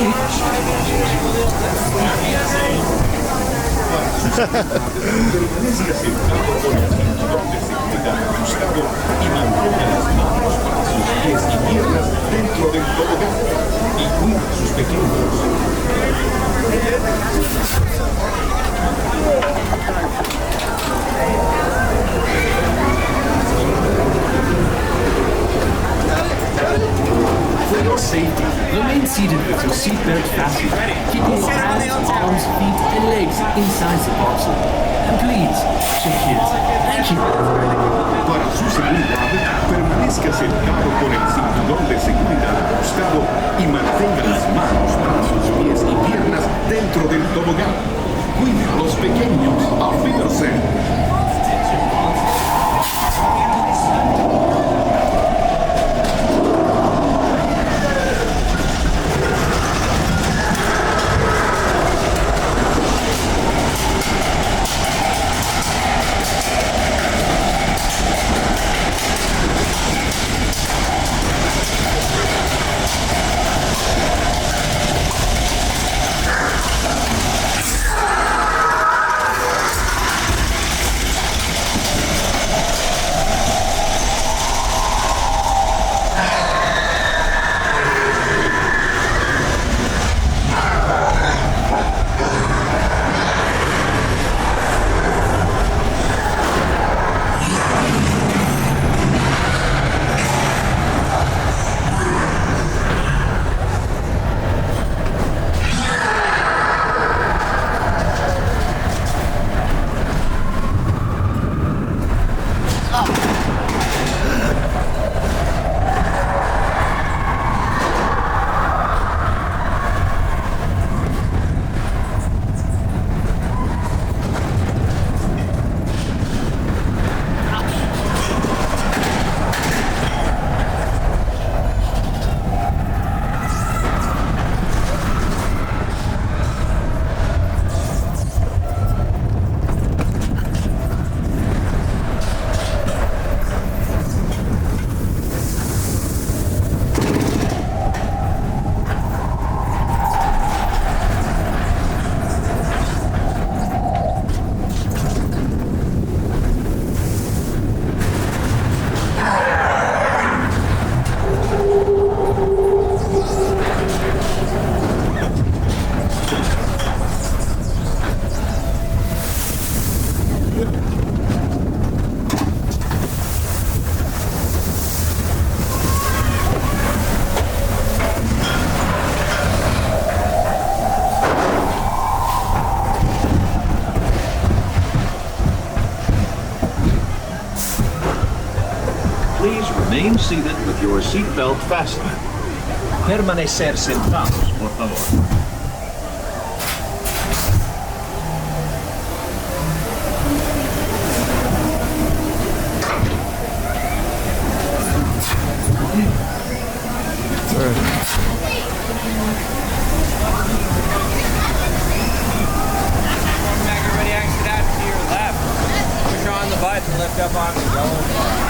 Permanezca sentado con el cinturón de seguridad ajustado y mantenga las manos para sus pies y piernas dentro del tobogán y cuida a sus pequeños. For your safety, remain seated with your seatbelt fastened, keeping your hands, arms, feet, and legs inside the bobsled. And please, check it. Thank you. Para su seguridad, permanezca sentado con el cinturón de seguridad ajustado y mantenga las manos para sus pies y piernas dentro del tobogán. Cuide a los pequeños. Auf Wiedersehen. Remain seated with your seatbelt fastened. Permanecer sentados, por favor. Everybody exit out to your left. Push on the button, lift up on the yellow bar.